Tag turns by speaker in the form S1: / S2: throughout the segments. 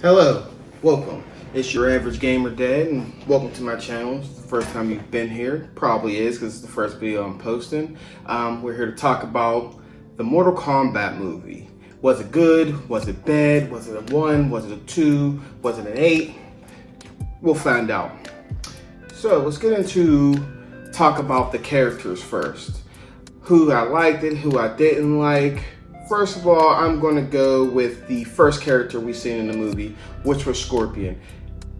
S1: Hello, welcome. It's your average gamer dad, and welcome to my channel. It's the first time you've been here, probably is because it's the first video I'm posting. We're here to talk about the Mortal Kombat movie. Was it good? Was it bad? Was it a 1? Was it a 2? Was it an 8? We'll find out. So let's get into talk about the characters first. Who I liked it, who I didn't like. First of all, I'm going to go with the first character we seen in the movie, which was Scorpion.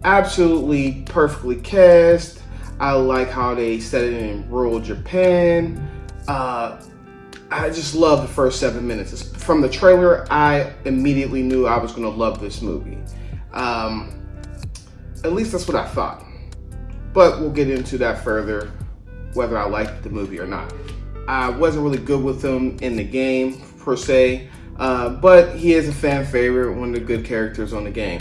S1: Absolutely perfectly cast. I like how they set it in rural Japan. I just love the first 7 minutes. From the trailer, I immediately knew I was going to love this movie. At least that's what I thought. But we'll get into that further, whether I liked the movie or not. I wasn't really good with him in the game, per se, but he is a fan favorite, one of the good characters on the game.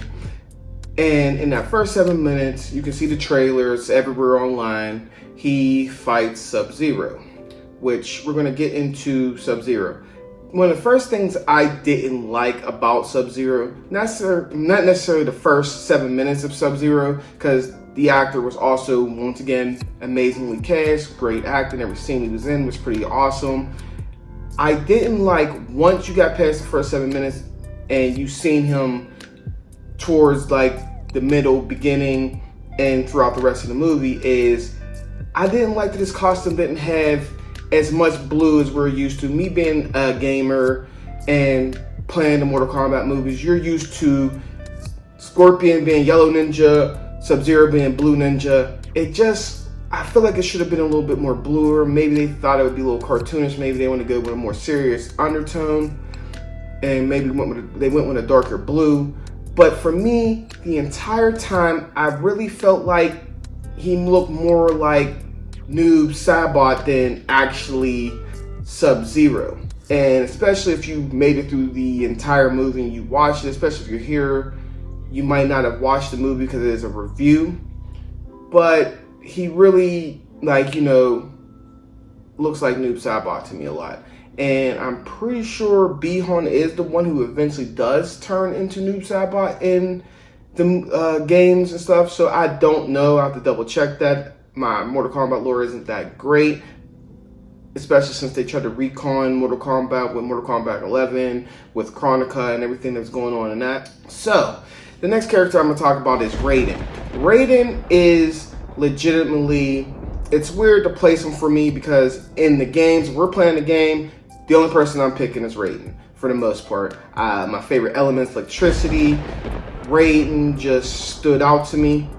S1: And in that first 7 minutes, you can see the trailers everywhere online. He fights Sub-Zero, which we're going to get into Sub-Zero. One of the first things I didn't like about Sub-Zero, not necessarily the first 7 minutes of Sub-Zero, because the actor was also, once again, amazingly cast, great acting. Every scene he was in was pretty awesome. I didn't like, once you got past the first 7 minutes and you seen him towards like the middle, beginning, and throughout the rest of the movie, is I didn't like that his costume didn't have as much blue as we're used to. Me being a gamer and playing the Mortal Kombat movies, you're used to Scorpion being yellow ninja, Sub-Zero being blue ninja. I feel like it should have been a little bit more bluer. Maybe they thought it would be a little cartoonish. Maybe they want to go with a more serious undertone, and maybe they went with a darker blue. But for me, the entire time, I really felt like he looked more like Noob Saibot than actually Sub-Zero. And especially if you made it through the entire movie and you watched it, especially if you're here, you might not have watched the movie because it is a review. But he really, looks like Noob Saibot to me a lot. And I'm pretty sure Bi-Han is the one who eventually does turn into Noob Saibot in the games and stuff. So I don't know. I have to double check that. My Mortal Kombat lore isn't that great, especially since they tried to recon Mortal Kombat with Mortal Kombat 11, with Chronica and everything that's going on in that. So the next character I'm going to talk about is Raiden. Raiden is legitimately, it's weird to place him for me because in the games, we're playing the game, the only person I'm picking is Raiden for the most part. My favorite elements, electricity, Raiden just stood out to me.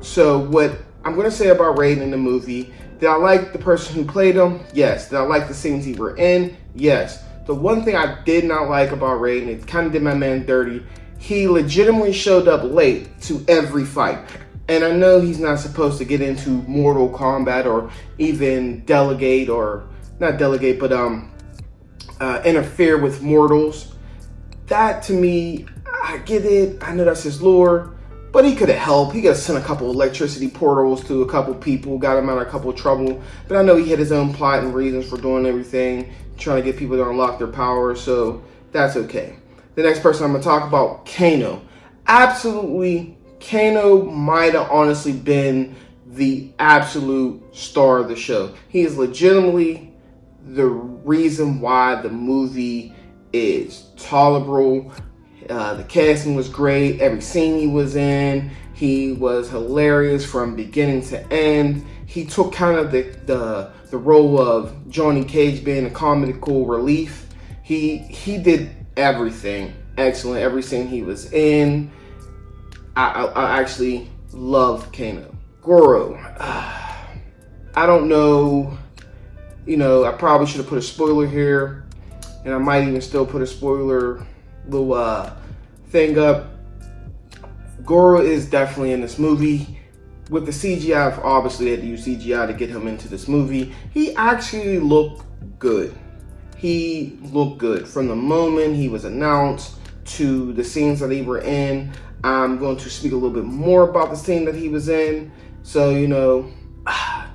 S1: So what I'm going to say about Raiden in the movie, did I like the person who played him? Yes. Did I like the scenes he were in? Yes. The one thing I did not like about Raiden, it kind of did my man dirty, he legitimately showed up late to every fight. And I know he's not supposed to get into Mortal Kombat or even interfere with mortals. That to me, I get it. I know that's his lore, but he could have helped. He could have sent a couple electricity portals to a couple people, got him out of a couple of trouble. But I know he had his own plot and reasons for doing everything, trying to get people to unlock their power, so that's okay. The next person I'm going to talk about, Kano. Absolutely, Kano might have honestly been the absolute star of the show. He is legitimately the reason why the movie is tolerable. The casting was great. Every scene he was in, he was hilarious from beginning to end. He took kind of the role of Johnny Cage being a comical relief. He did everything excellent. Every scene he was in, I actually love Kano. Goro, I don't know. I probably should have put a spoiler here, and I might even still put a spoiler little thing up. Goro is definitely in this movie. With the CGI, obviously they had to use CGI to get him into this movie. He actually looked good. He looked good from the moment he was announced to the scenes that he were in. I'm going to speak a little bit more about the scene that he was in. So, I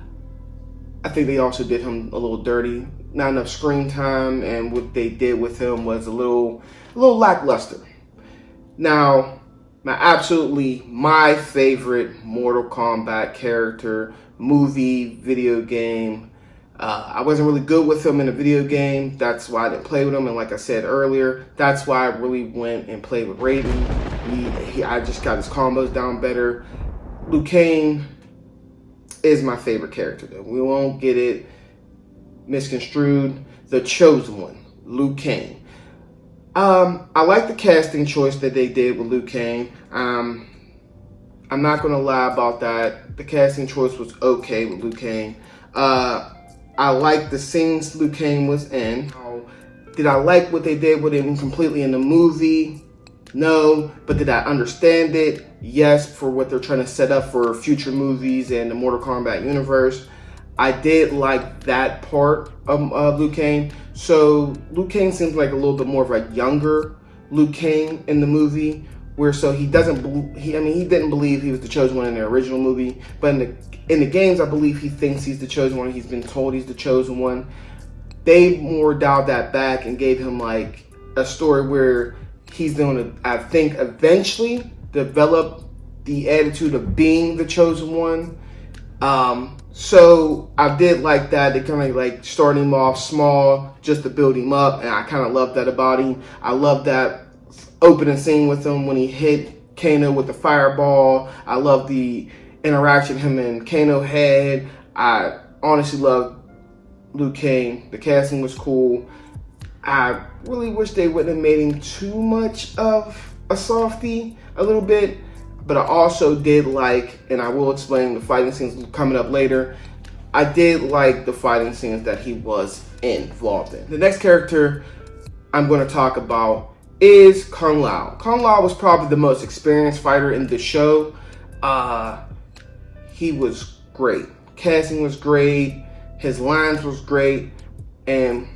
S1: think they also did him a little dirty. Not enough screen time, and what they did with him was a little lackluster. Now, my favorite Mortal Kombat character, movie, video game. I wasn't really good with him in a video game. That's why I didn't play with him. And like I said earlier, that's why I really went and played with Raiden. I just got his combos down better. Liu Kang is my favorite character, though. We won't get it misconstrued. The Chosen One, Liu Kang. I like the casting choice that they did with Liu Kang. I'm not going to lie about that. The casting choice was okay with Liu Kang. I like the scenes Liu Kang was in. Did I like what they did with him completely in the movie? No. But did I understand it? Yes, for what they're trying to set up for future movies and the Mortal Kombat universe. I did like that part of Liu Kang. So Liu Kang seems like a little bit more of a younger Liu Kang in the movie, where so he didn't believe he was the chosen one in the original movie, but in the games, I believe he thinks he's the chosen one. He's been told he's the chosen one. They more dialed that back and gave him like a story where he's going to, I think, eventually develop the attitude of being the chosen one. So I did like that. They kind of like starting him off small just to build him up, and I kind of love that about him. I love that opening scene with him when he hit Kano with the fireball. I love the interaction him and Kano had. I honestly love Liu Kang. The casting was cool. I really wish they wouldn't have made him too much of a softie, a little bit. But I also did like, and I will explain the fighting scenes coming up later, I did like the fighting scenes that he was involved in. The next character I'm going to talk about is Kung Lao. Kung Lao was probably the most experienced fighter in the show. He was great. Casting was great. His lines was great. And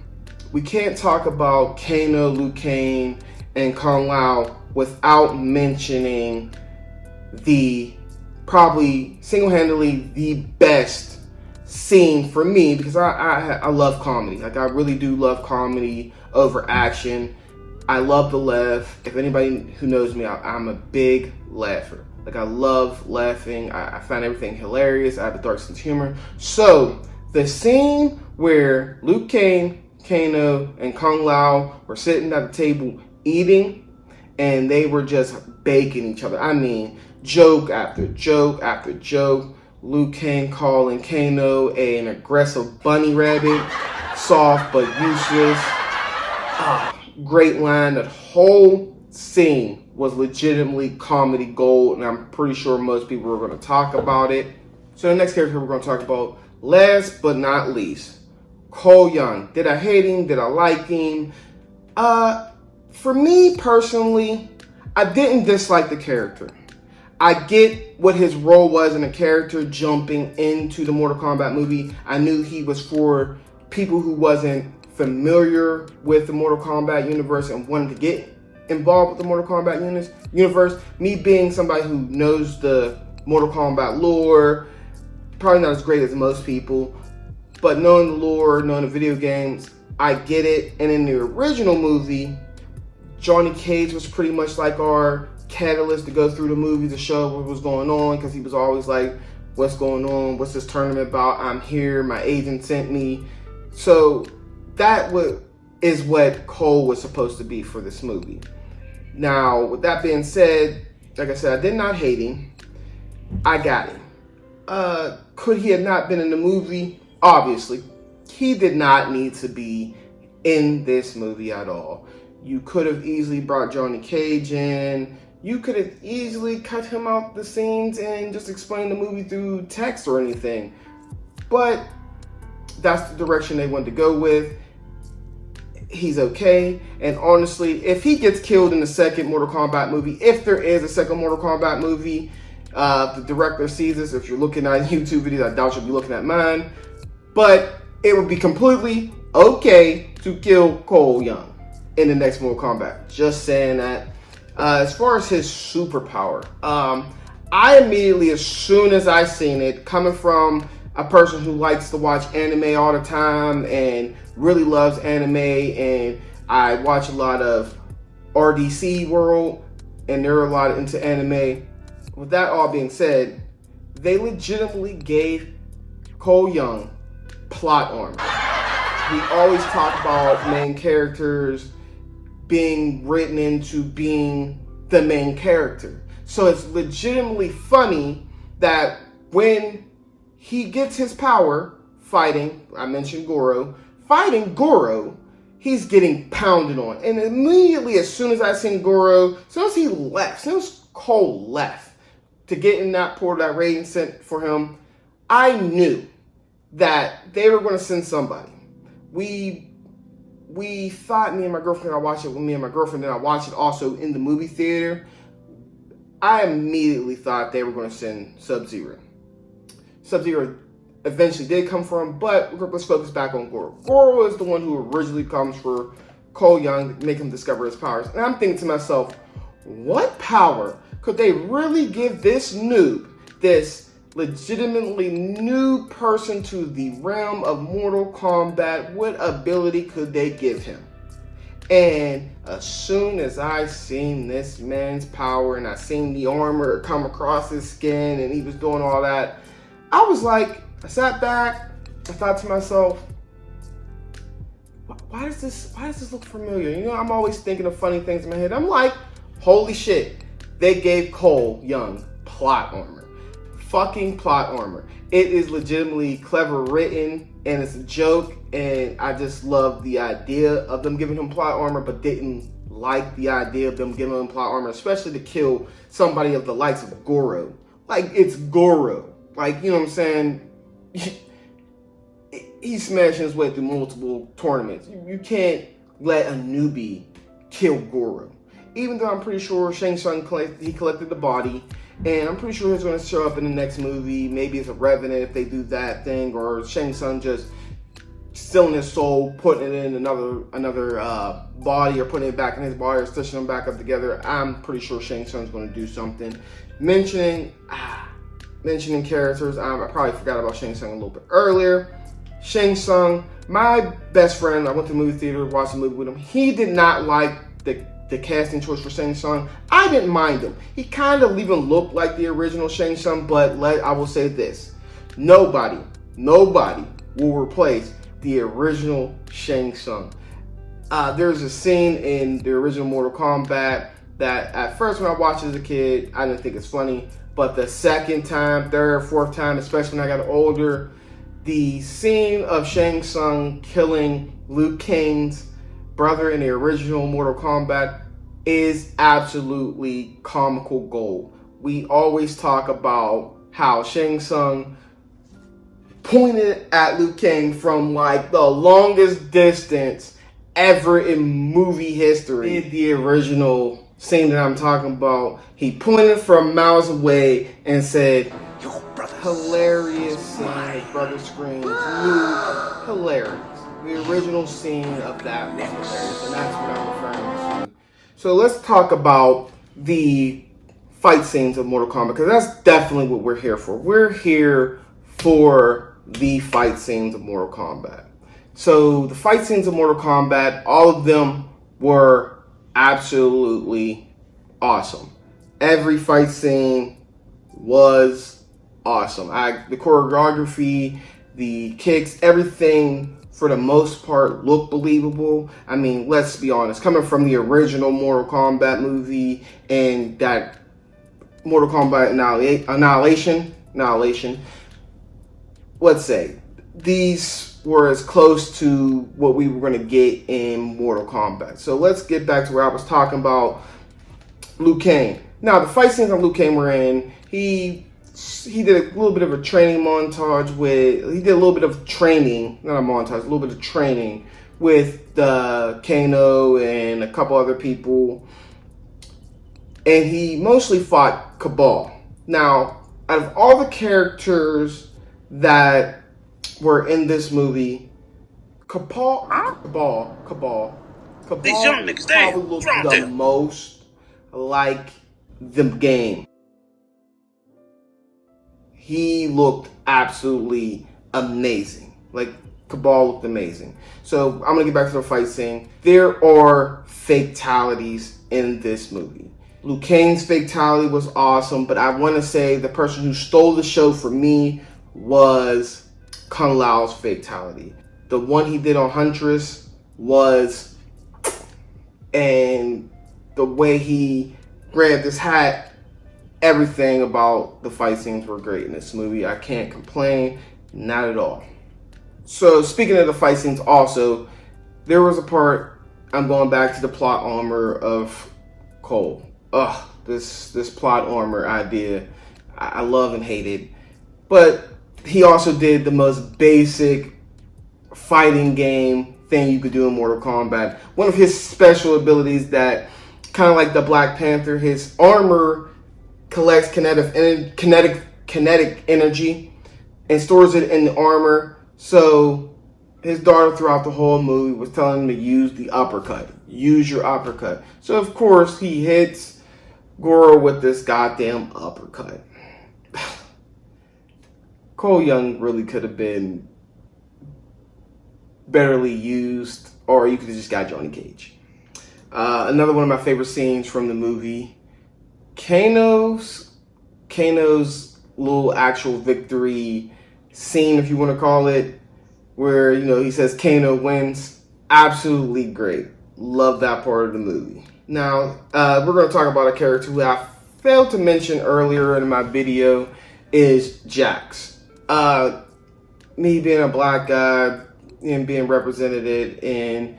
S1: we can't talk about Kano, Liu Kang, and Kung Lao without mentioning the probably single-handedly the best scene for me, because I love comedy. Like, I really do love comedy over action. I love to laugh. If anybody who knows me, I'm a big laugher. Like, I love laughing. I find everything hilarious. I have a dark sense of humor. So the scene where Liu Kang, Kano, and Kung Lao were sitting at the table eating, and they were just baking each other. I mean, joke after joke after joke. Liu Kang calling Kano an aggressive bunny rabbit, soft but useless. Great line. That whole scene was legitimately comedy gold, and I'm pretty sure most people are going to talk about it. So the next character we're going to talk about, last but not least, Cole Young. Did I hate him? Did I like him? For me personally, I didn't dislike the character. I get what his role was in the character jumping into the Mortal Kombat movie. I knew he was for people who wasn't familiar with the Mortal Kombat universe and wanted to get involved with the Mortal Kombat universe. Me being somebody who knows the Mortal Kombat lore, probably not as great as most people, but knowing the lore, knowing the video games, I get it. And in the original movie, Johnny Cage was pretty much like our catalyst to go through the movie to show what was going on, because he was always like, what's going on? What's this tournament about? I'm here. My agent sent me. So that is what Cole was supposed to be for this movie. Now, with that being said, like I said, I did not hate him. I got him. Could he have not been in the movie? Obviously. He did not need to be in this movie at all. You could have easily brought Johnny Cage in. You could have easily cut him out the scenes and just explained the movie through text or anything. But that's the direction they wanted to go with. He's okay. And honestly, if he gets killed in the second Mortal Kombat movie, if there is a second Mortal Kombat movie, the director sees this. If you're looking at YouTube videos, I doubt you'll be looking at mine. But it would be completely okay to kill Cole Young in the next Mortal Kombat. Just saying that. As far as his superpower, I immediately, as soon as I seen it, coming from a person who likes to watch anime all the time and really loves anime, and I watch a lot of RDC World and they're a lot into anime. With that all being said, they legitimately gave Cole Young plot armor. We always talk about main characters being written into being the main character. So it's legitimately funny that when he gets his power fighting, I mentioned Goro, fighting Goro, he's getting pounded on. And immediately, as soon as I seen Goro, as soon as he left, as soon as Cole left to get in that portal that Raiden sent for him, I knew that they were going to send somebody. We thought, me and my girlfriend, I watched it with me and my girlfriend, and I watched it also in the movie theater. I immediately thought they were going to send Sub-Zero. Sub-Zero eventually did come for him, but let's focus back on Goro. Goro is the one who originally comes for Cole Young to make him discover his powers. And I'm thinking to myself, what power could they really give this noob, this legitimately new person to the realm of Mortal Kombat? What ability could they give him? And as soon as I seen this man's power and I seen the armor come across his skin and he was doing all that, I was like, I sat back, I thought to myself, why does this look familiar? You know, I'm always thinking of funny things in my head. I'm like, holy shit, they gave Cole Young plot armor. Fucking plot armor. It is legitimately clever written and it's a joke, and I just love the idea of them giving him plot armor, but didn't like the idea of them giving him plot armor, especially to kill somebody of the likes of Goro. Like, it's Goro. Like, you know what I'm saying? He's smashing his way through multiple tournaments. You can't let a newbie kill Goro. Even though I'm pretty sure Shang Tsung collected the body, and I'm pretty sure he's going to show up in the next movie. Maybe it's a Revenant if they do that thing, or Shang Tsung just stealing his soul, putting it in another body, or putting it back in his body, or stitching them back up together. I'm pretty sure Shang Tsung's going to do something. Mentioning characters, I probably forgot about Shang Tsung a little bit earlier. Shang Tsung, my best friend, I went to the movie theater, watched the movie with him. He did not like the casting choice for Shang Tsung. I didn't mind him. He kind of even looked like the original Shang Tsung, but I will say this. Nobody will replace the original Shang Tsung. There's a scene in the original Mortal Kombat that at first when I watched it as a kid, I didn't think it's funny. But the second time, third, fourth time, especially when I got older, the scene of Shang Tsung killing Liu Kang's brother in the original Mortal Kombat is absolutely comical gold. We always talk about how Shang Tsung pointed at Liu Kang from like the longest distance ever in movie history. In the original scene that I'm talking about, he pointed from miles away and said, hilarious scene, his brother screams, Luke, hilarious. The original scene of that was hilarious, and that's what I'm referring to. So let's talk about the fight scenes of Mortal Kombat, because that's definitely what we're here for. We're here for the fight scenes of Mortal Kombat. So the fight scenes of Mortal Kombat, all of them were absolutely awesome. Every fight scene was awesome. The choreography, the kicks, everything for the most part looked believable. I mean, let's be honest, coming from the original Mortal Kombat movie and that Mortal Kombat Annihilation, let's say these were as close to what we were going to get in Mortal Kombat. So let's get back to where I was talking about Liu Kang. Now, the fight scenes on Liu Kang were in, he did a little bit of a training montage with Kano and a couple other people. And he mostly fought Cabal. Now, out of all the characters that were in this movie, Cabal probably looked the most like the game. He looked absolutely amazing. Like, Cabal looked amazing. So I'm gonna get back to the fight scene. There are fatalities in this movie. Liu Kang's fatality was awesome, but I want to say the person who stole the show for me was Kung Lao's fatality. The one he did on Huntress was, and the way he grabbed his hat, everything about the fight scenes were great in this movie. I can't complain, not at all. So speaking of the fight scenes also, there was a part, I'm going back to the plot armor of Cole. Ugh, this plot armor idea, I love and hate it. But he also did the most basic fighting game thing you could do in Mortal Kombat. One of his special abilities that, kind of like the Black Panther, his armor collects kinetic energy and stores it in the armor. So his daughter throughout the whole movie was telling him to use the uppercut. Use your uppercut. So of course he hits Goro with this goddamn uppercut. Cole Young really could have been betterly used, or you could have just got Johnny Cage. Another one of my favorite scenes from the movie, Kano's little actual victory scene, if you want to call it, where, you know, he says Kano wins. Absolutely great. Love that part of the movie. Now, we're going to talk about a character who I failed to mention earlier in my video, is Jax. Me being a black guy and being represented in,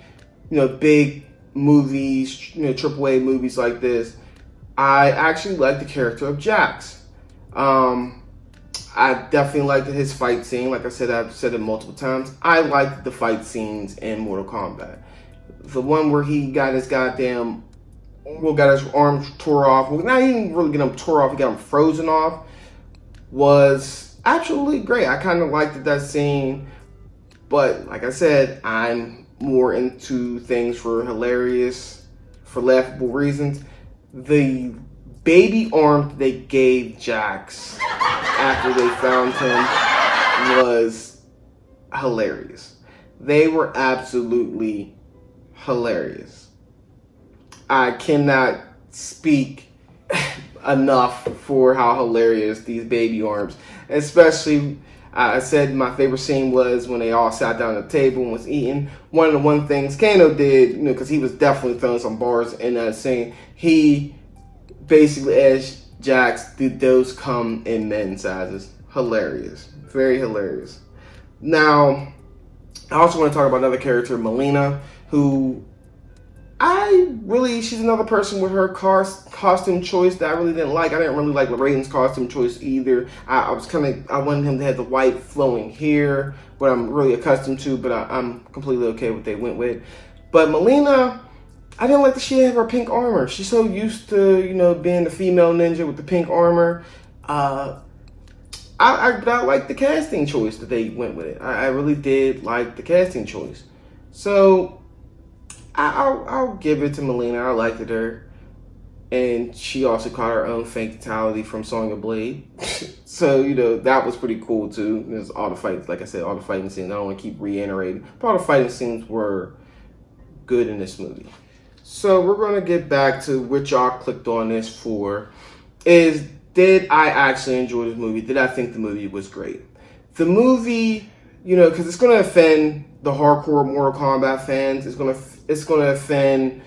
S1: you know, big movies, you know, AAA movies like this, I actually like the character of Jax. I definitely liked his fight scene. Like I said, I've said it multiple times. I liked the fight scenes in Mortal Kombat. The one where he got his goddamn, got his arm tore off. Well, not even really get him tore off. He got him frozen off. Was absolutely great. I kind of liked that scene. But like I said, I'm more into things for hilarious, for laughable reasons. The baby arm they gave Jax after they found him was hilarious. They were absolutely hilarious. I cannot speak enough for how hilarious these baby arms, especially, I said my favorite scene was when they all sat down at the table and was eating. One of the things Kano did, you know, because he was definitely throwing some bars in that scene, he basically asked Jax, did those come in men's sizes? Hilarious. Very hilarious. Now, I also want to talk about another character, Melina, who she's another person with her costume choice that I really didn't like. I didn't really like Raiden's costume choice either. I wanted him to have the white flowing hair, what I'm really accustomed to, but I'm completely okay with what they went with. But Melina, I didn't like that she had her pink armor. She's so used to, you know, being the female ninja with the pink armor. I like the casting choice that they went with it. I really did like the casting choice. So I'll give it to Melina. I liked her. And she also caught her own fatality from Sonya Blade. So, you know, that was pretty cool too. There's all the fights, like I said, all the fighting scenes. I don't want to keep reiterating, but all the fighting scenes were good in this movie. So we're going to get back to what y'all clicked on this for, is did I actually enjoy this movie? Did I think the movie was great? The movie, you know, because it's going to offend the hardcore Mortal Kombat fans. It's going to offend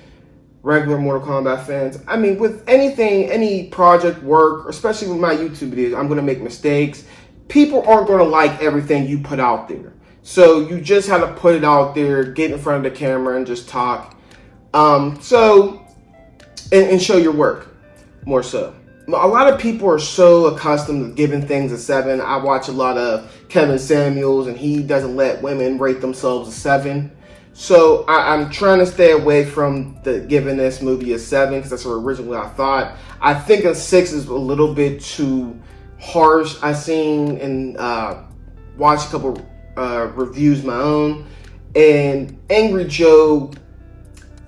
S1: regular Mortal Kombat fans. I mean, with anything, any project work, especially with my YouTube videos, I'm going to make mistakes. People aren't going to like everything you put out there. So you just have to put it out there, get in front of the camera and just talk. And show your work more so. A lot of people are so accustomed to giving things a 7. I watch a lot of Kevin Samuels, and he doesn't let women rate themselves a 7. So I'm trying to stay away from giving this movie a 7, because that's what originally I thought. I think a 6 is a little bit too harsh. I seen and watched a couple reviews my own, and Angry Joe,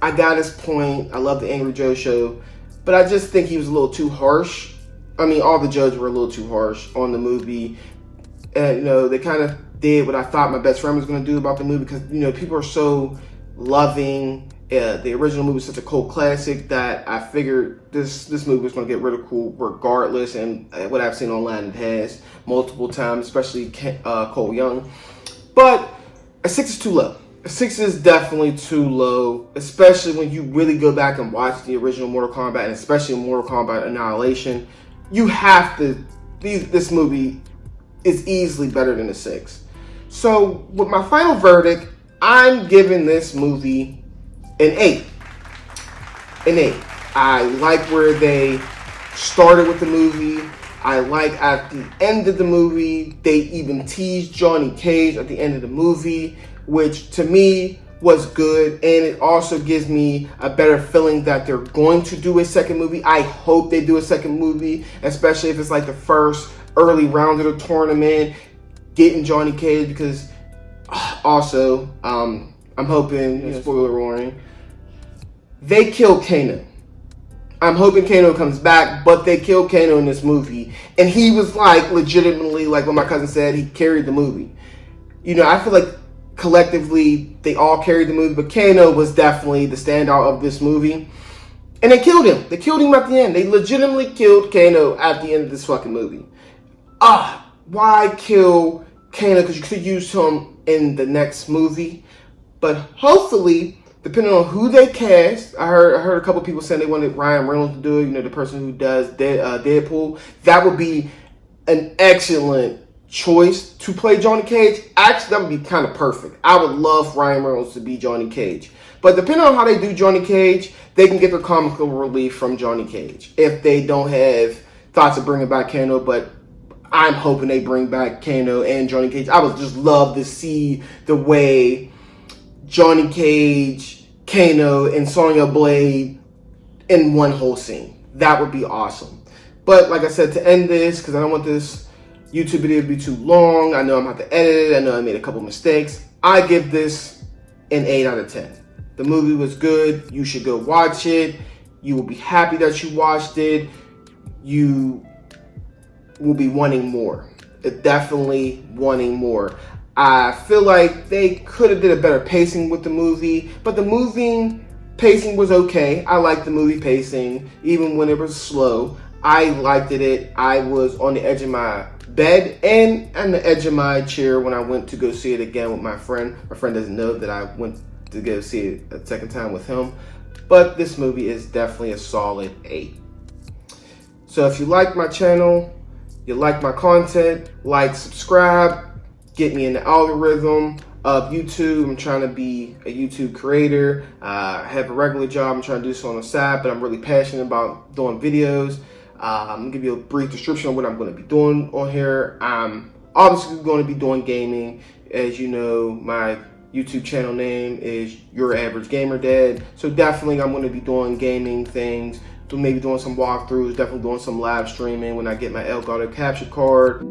S1: I got his point. I love the Angry Joe show, but I just think he was a little too harsh. I mean, all the judges were a little too harsh on the movie. And, you know, they kind of did what I thought my best friend was going to do about the movie, because, you know, people are so loving The original movie is such a cult classic that I figured this movie was going to get ridiculed regardless, and what I've seen online, it has multiple times, especially Cole Young. But a 6 is too low. A 6 is definitely too low, especially when you really go back and watch the original Mortal Kombat, and especially Mortal Kombat Annihilation. You have to. This movie is easily better than a 6. So with my final verdict, I'm giving this movie an 8. An 8. I like where they started with the movie. I like at the end of the movie, they even teased Johnny Cage at the end of the movie, which to me was good. And it also gives me a better feeling that they're going to do a second movie. I hope they do a second movie, especially if it's like the first early round of the tournament, getting Johnny Cage, because also, I'm hoping, spoiler warning, they kill Kano. I'm hoping Kano comes back, but they killed Kano in this movie. And he was like, legitimately, like what my cousin said, he carried the movie. You know, I feel like collectively, they all carried the movie, but Kano was definitely the standout of this movie. And they killed him. They killed him at the end. They legitimately killed Kano at the end of this fucking movie. Why kill Kano? Because you could use him in the next movie. But hopefully, depending on who they cast, I heard a couple people saying they wanted Ryan Reynolds to do it, you know, the person who does Deadpool. That would be an excellent choice to play Johnny Cage. Actually, that would be kind of perfect. I would love Ryan Reynolds to be Johnny Cage. But depending on how they do Johnny Cage, they can get their comical relief from Johnny Cage. If they don't have thoughts of bringing back Kano, but I'm hoping they bring back Kano and Johnny Cage. I would just love to see the way Johnny Cage, Kano, and Sonya Blade in one whole scene. That would be awesome. But like I said, to end this, because I don't want this YouTube video to be too long, I know I'm going to have to edit it, I know I made a couple mistakes, I give this an 8 out of 10. The movie was good. You should go watch it. You will be happy that you watched it. You will be wanting more. Definitely wanting more. I feel like they could have did a better pacing with the movie, but the movie pacing was okay. I liked the movie pacing, even when it was slow. I liked it. I was on the edge of my bed and on the edge of my chair when I went to go see it again with my friend. My friend doesn't know that I went to go see it a second time with him. But this movie is definitely a solid 8. So if you like my channel, you like my content, like, subscribe, get me in the algorithm of YouTube. I'm trying to be a YouTube creator. I have a regular job. I'm trying to do this on the side, but I'm really passionate about doing videos. I'm going to give you a brief description of what I'm going to be doing on here. I'm obviously going to be doing gaming. As you know, my YouTube channel name is Your Average Gamer Dad. So definitely I'm going to be doing gaming things. Maybe doing some walkthroughs, definitely doing some live streaming when I get my Elgato capture card.